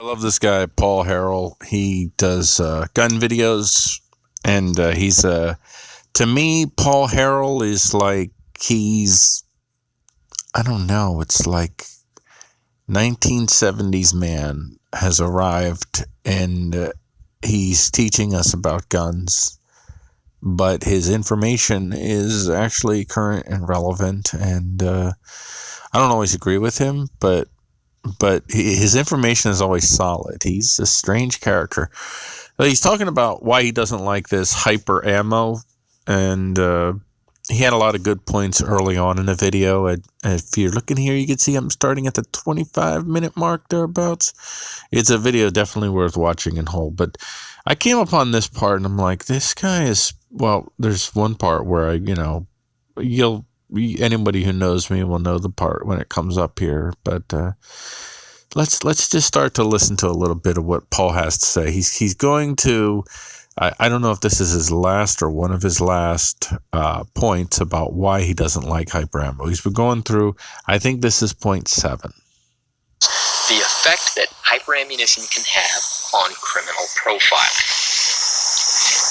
I love this guy, Paul Harrell. He does gun videos, and to me, Paul Harrell is like he's, I don't know, it's like 1970s man has arrived, and he's teaching us about guns, but his information is actually current and relevant, and I don't always agree with him, but his information is always solid. He's a strange character. He's talking about why he doesn't like this hyper ammo, and he had a lot of good points early on in the video. And if you're looking here, you can see I'm starting at the 25-minute mark thereabouts. It's a video definitely worth watching in whole. But I came upon this part, and I'm like, this guy is, well, there's one part where anybody who knows me will know the part when it comes up here, but let's just start to listen to a little bit of what Paul has to say. He's going to, I don't know if this is his last or one of his last points about why he doesn't like hyper ammo. He's been going through, I think this is point 7. The effect that hyperammunition can have on criminal profiling.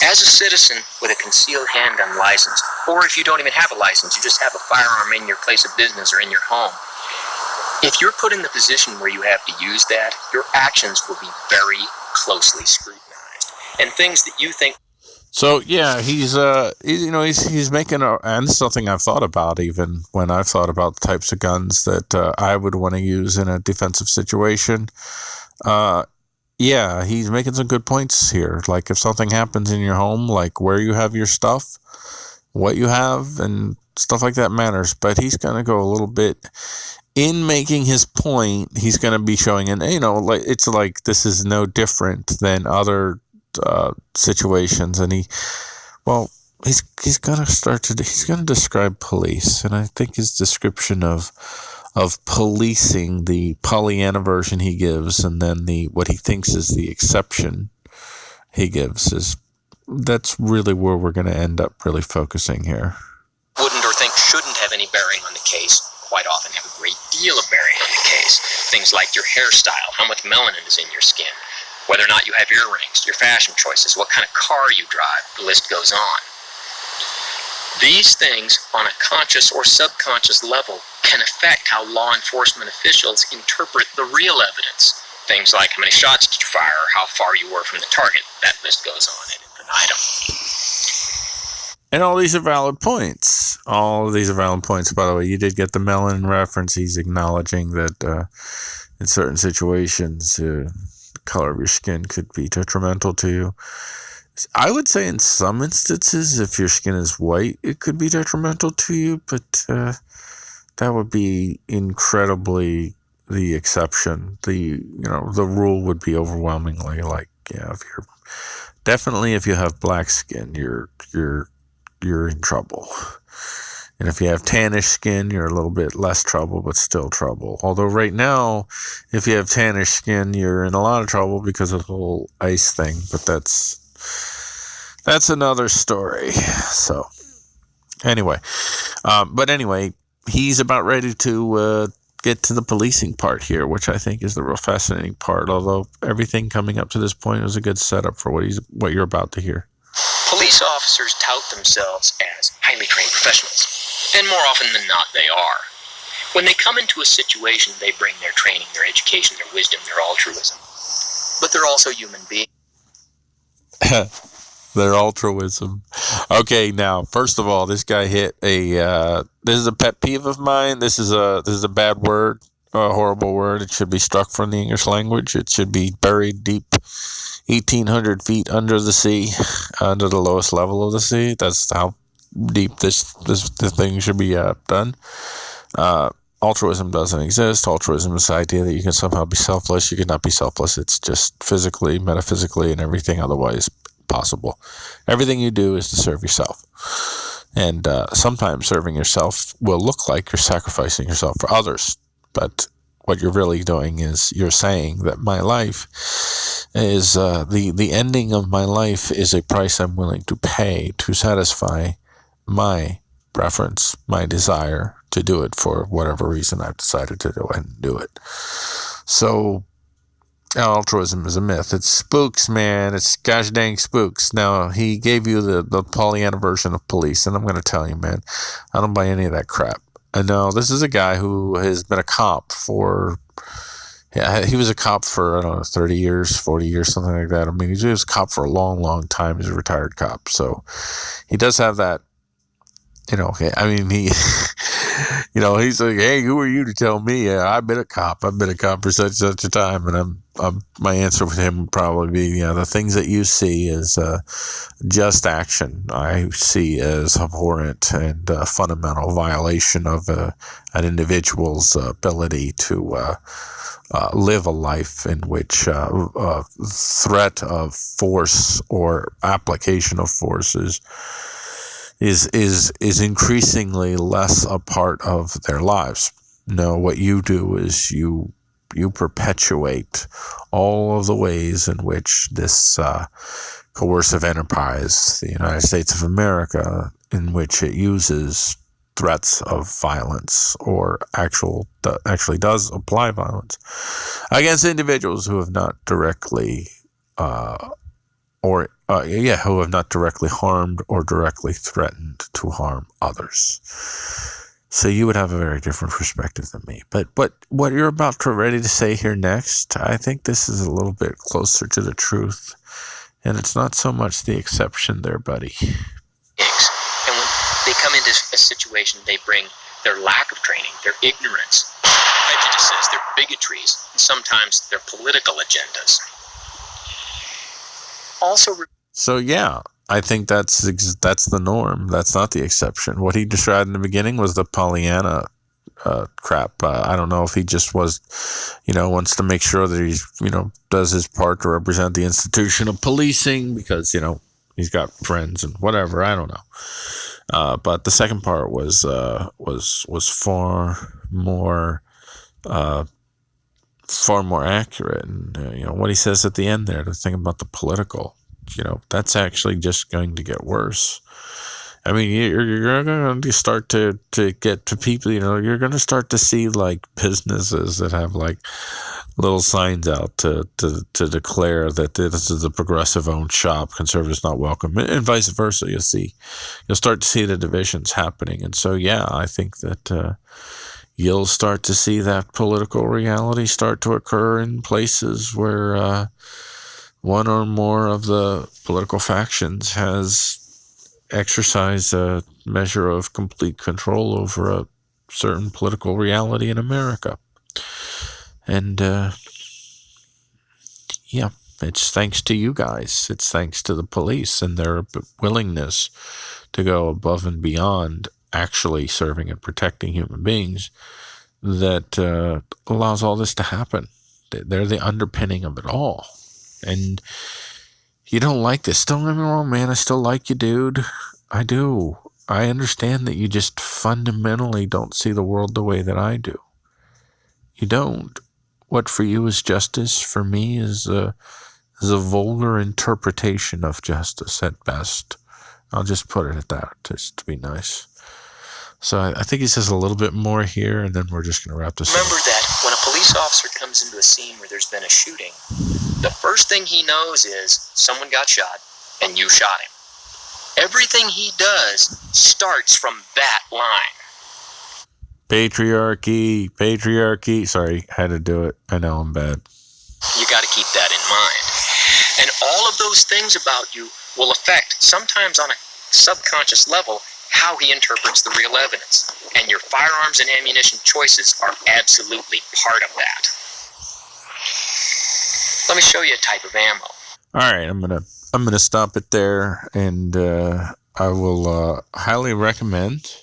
As a citizen with a concealed handgun license, or if you don't even have a license, you just have a firearm in your place of business or in your home, if you're put in the position where you have to use that, your actions will be very closely scrutinized. And things that you think... So yeah, he's making and it's something I've thought about even when I've thought about the types of guns that I would want to use in a defensive situation. Yeah, he's making some good points here. Like if something happens in your home, like where you have your stuff, what you have, and stuff like that matters. But he's going to go a little bit in making his point. He's going to be showing, and like it's like this is no different than other situations. And he's going to describe police, and I think his description of policing, the Pollyanna version he gives, and then what he thinks is the exception he gives, that's really where we're going to end up really focusing here. Wouldn't or think shouldn't have any bearing on the case quite often have a great deal of bearing on the case. Things like your hairstyle, how much melanin is in your skin, whether or not you have earrings, your fashion choices, what kind of car you drive, the list goes on. These things, on a conscious or subconscious level, can affect how law enforcement officials interpret the real evidence. Things like how many shots did you fire, or how far you were from the target. That list goes on ad infinitum. And all these are valid points. All of these are valid points. By the way, you did get the melanin reference. He's acknowledging that in certain situations, the color of your skin could be detrimental to you. I would say in some instances, if your skin is white, it could be detrimental to you, but that would be incredibly the exception. The rule would be overwhelmingly like, yeah, if you have black skin, you're in trouble. And if you have tannish skin, you're a little bit less trouble, but still trouble. Although right now, if you have tannish skin, you're in a lot of trouble because of the whole ice thing, but that's another story. So anyway, he's about ready to get to the policing part here, which I think is the real fascinating part. Although everything coming up to this point is a good setup for what you're about to hear. Police officers tout themselves as highly trained professionals, and more often than not, they are. When they come into a situation, they bring their training, their education, their wisdom, their altruism. But they're also human beings. Their altruism. Okay, now, first of all, this guy hit this is a pet peeve of mine. This is a bad word, a horrible word. It should be struck from the English language. It should be buried deep 1,800 feet under the sea, under the lowest level of the sea. That's how deep this thing should be done. Altruism doesn't exist. Altruism is the idea that you can somehow be selfless. You cannot be selfless. It's just physically, metaphysically, and everything otherwise possible. Everything you do is to serve yourself. And sometimes serving yourself will look like you're sacrificing yourself for others. But what you're really doing is you're saying that my life is the ending of my life is a price I'm willing to pay to satisfy my preference, my desire to do it for whatever reason I've decided to do it and do it. So altruism is a myth. It's spooks, man. It's gosh dang spooks. Now, he gave you the Pollyanna version of police, and I'm going to tell you, man, I don't buy any of that crap. And no, this is a guy who has been a cop for, yeah, he was a cop for, I don't know, 30 years, 40 years, something like that. I mean, he was a cop for a long, long time. He's a retired cop. So he does have that, I mean, he, he's like, hey, who are you to tell me? I've been a cop. I've been a cop for such a time. And my answer with him would probably be, the things that you see as just action, I see as abhorrent and fundamental violation of an individual's ability to live a life in which threat of force or application of force is increasingly less a part of their lives. No, what you do is you perpetuate all of the ways in which this coercive enterprise, the United States of America, in which it uses threats of violence or actually does apply violence against individuals who have not directly who have not directly harmed or directly threatened to harm others. So you would have a very different perspective than me. But what you're about to ready to say here next, I think this is a little bit closer to the truth. And it's not so much the exception there, buddy. And when they come into a situation, they bring their lack of training, their ignorance, prejudices, their bigotries, and sometimes their political agendas. So yeah, I think that's the norm. That's not the exception. What he described in the beginning was the Pollyanna crap. I don't know if he just was, wants to make sure that he's, does his part to represent the institution of policing because, he's got friends and whatever. I don't know. But the second part was far more accurate. And, what he says at the end there, the thing about the political, that's actually just going to get worse. I mean, you're going to start to get to people, you're going to start to see like businesses that have like little signs out to declare that this is a progressive owned shop, conservatives not welcome, and vice versa. You'll start to see the divisions happening. And so, yeah, I think that you'll start to see that political reality start to occur in places where one or more of the political factions has exercised a measure of complete control over a certain political reality in America. And, it's thanks to you guys. It's thanks to the police and their willingness to go above and beyond actually serving and protecting human beings that allows all this to happen. They're the underpinning of it all. And you don't like this. Don't get me wrong, man. I still like you, dude. I do. I understand that you just fundamentally don't see the world the way that I do. You don't. What for you is justice, for me is a vulgar interpretation of justice at best. I'll just put it at that, just to be nice. So I think he says a little bit more here, and then we're just going to wrap this up. Remember that when a police officer comes into a scene where there's been a shooting, the first thing he knows is someone got shot and you shot him. Everything he does starts from that line. Patriarchy. Sorry, had to do it. I know I'm bad. You got to keep that in mind. And all of those things about you will affect, sometimes on a subconscious level, how he interprets the real evidence. And your firearms and ammunition choices are absolutely part of that. Let me show you a type of ammo. All right, I'm gonna stop it there, and I will highly recommend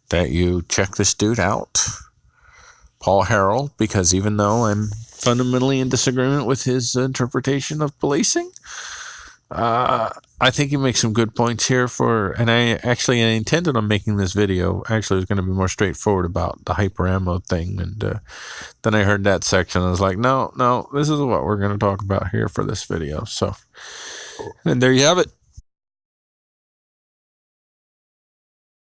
that you check this dude out, Paul Harrell, because even though I'm fundamentally in disagreement with his interpretation of policing, I think he makes some good points here and I intended on making this video. Actually, it was going to be more straightforward about the hyper ammo thing. And then I heard that section. I was like, no, this is what we're going to talk about here for this video. So, and there you have it.